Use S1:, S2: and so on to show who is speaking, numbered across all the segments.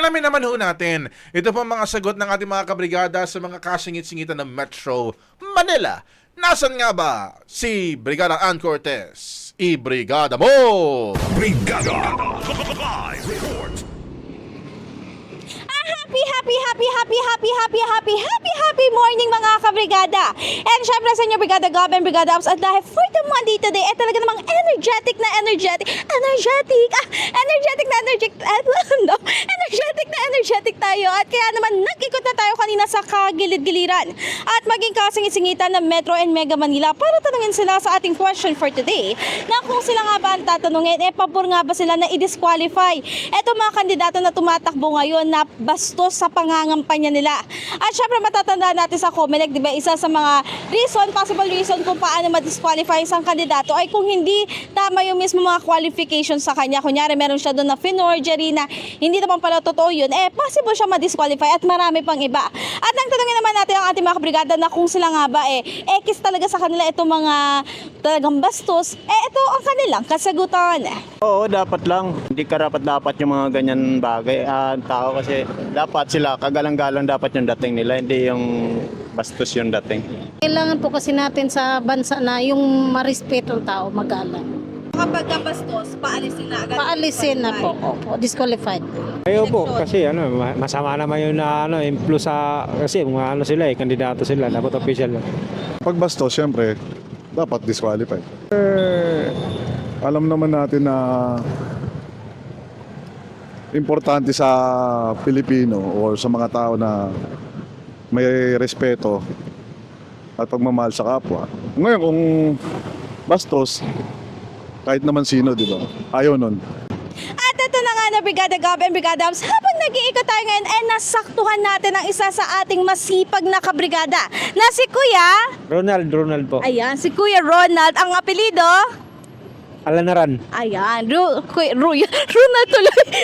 S1: Alamin naman ho natin, ito po ang mga sagot ng ating mga kabrigada sa mga kasingit-singitan ng Metro Manila. Nasaan nga ba si Brigada Ann Cortez? I-brigada mo!
S2: Brigada Live Report.
S3: Happy morning mga kabrigada. And syempre sa inyo Brigada Gov and Brigada Ops at dahil for the Monday today ay talaga namang energetic na energetic tayo at kaya naman nag-ikot na tayo kanina sa kagilid-giliran at maging kasingit-singitan ng Metro and Mega Manila para tanungin sila sa ating question for today na kung sila nga ba ang tatanungin, pabor nga ba sila na i-disqualify eto mga kandidato na tumatakbo ngayon na bastos sa pangangampanya nila. At syempre matatandaan natin sa COMELEC, di ba, isa sa mga possible reason kung paano ma-disqualify isang kandidato ay kung hindi tama yung mismo mga qualifications sa kanya. Kunyari meron siya doon na finorgery na hindi naman pala totoo yun, possible siya ma-disqualify at marami pang iba. At nang tanungin naman natin ang ating mga kabrigada na kung sila nga ba ekis talaga sa kanila itong mga talagang bastos, ito ang kanilang kasagutan.
S4: Oo, dapat lang. Hindi karapat-dapat yung mga ganyan bagay. Tao kasi dapat sila kagalang-galang dapat yung dating nila, hindi yung bastos yung dating.
S5: Kailangan po kasi natin sa bansa na yung marespeto ang tao, magalang.
S3: Kapag bastos, paalisin na agad.
S5: Paalisin na po, opo, disqualified.
S6: Ayaw po kasi masama naman yung influence sa kasi mga sila kandidato sila, dapat official.
S7: Pag bastos, syempre, dapat disqualified. Alam naman natin na importante sa Pilipino o sa mga tao na may respeto at pagmamahal sa kapwa. Ngayon, kung bastos, kahit naman sino, di ba? Ayaw nun.
S3: At ito na nga na Brigada Gov and Brigada Ops, habang nag-iikot tayo ngayon nasaktuhan natin ang isa sa ating masipag na kabrigada na si Kuya.
S6: Ronald po.
S3: Ayan, si Kuya Ronald. Ang apelido?
S6: Alanaran.
S3: Ayan, Ronald tuloy.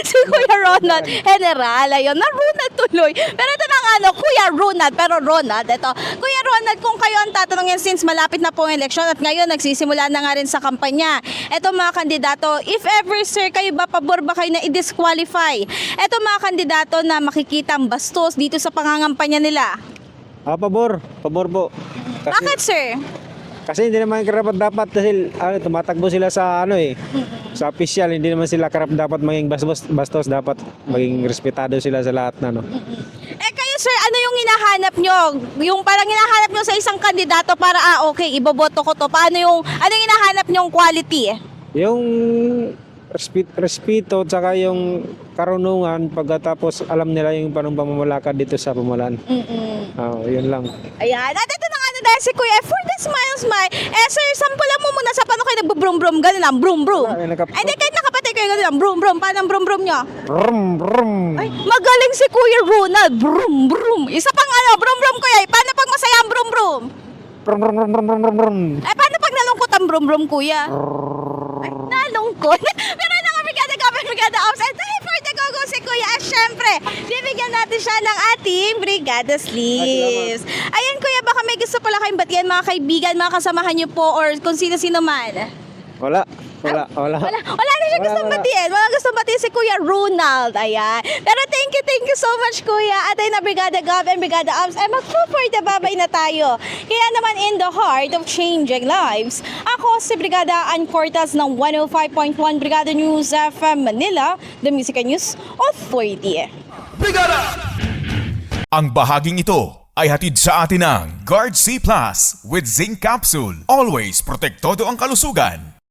S3: Si Kuya Ronald. General, ayun, na Ronald tuloy. Pero ito na nga, Kuya Ronald, pero Ronald, ito. Kuya Ronald, kung kayo ang tatanungin since malapit na po ang eleksyon at ngayon nagsisimula na nga rin sa kampanya. Ito mga kandidato, if ever sir, kayo ba pabor ba kayo na i-disqualify? Ito mga kandidato na makikita ang bastos dito sa pangangampanya nila.
S6: Pabor po.
S3: Bakit sir?
S6: Kasi hindi naman karapat dapat dahil tumatakbo sila sa sa official, hindi naman sila karapat dapat maging bastos, dapat maging respetado sila sa lahat na
S3: Kayo sir, ano yung hinahanap nyo? Yung parang hinahanap nyo sa isang kandidato para okay, iboboto ko to. Ano yung hinahanap nyong quality?
S6: Yung respeto tsaka yung karunungan pagkatapos alam nila yung parang pamamalakad dito sa pamalaan. Yun lang.
S3: Ayan, at ito na nga na dahil si Kuya, for the smile. Sir, sampulan mo muna sa paano kayo nag-brum-brum, ganun lang, brum-brum. Hindi, kahit nakapatay kayo, ganun lang, brum-brum. Paano ang brum-brum nyo?
S6: Brum.
S3: Ay, magaling si Kuya Ronald, brum-brum. Isa pang brum-brum Kuya, paano pag masaya ang brum-brum?
S6: Brum.
S3: Ay, paano pag nalungkot ang brum-brum Kuya? Ay, nalungkot? Pero na nga, Brigada Ops, and dahil for the go si Kuya, at syempre, bibigyan natin siya ng ating Brigada Sleeves. Ayan Kuya, baka may gusto pala kayong batian mga kaibigan, mga kasamahan niyo po, or kung sino-sino man.
S6: Wala
S3: Wala na siya gustong batiin. Wala gustong batiin si Kuya Ronald. Ayan. Pero thank you so much Kuya. At ay na Brigada Gov and Brigada Ops ay magpo-for the babay na tayo. Kaya naman in the heart of changing lives, ako si Brigada Ann Cortez ng 105.1 Brigada News FM Manila, the Music and News Authority.
S2: Brigada!
S8: Ang bahaging ito ay hatid sa atin ng Guard C Plus with Zinc Capsule. Always protektado ang kalusugan.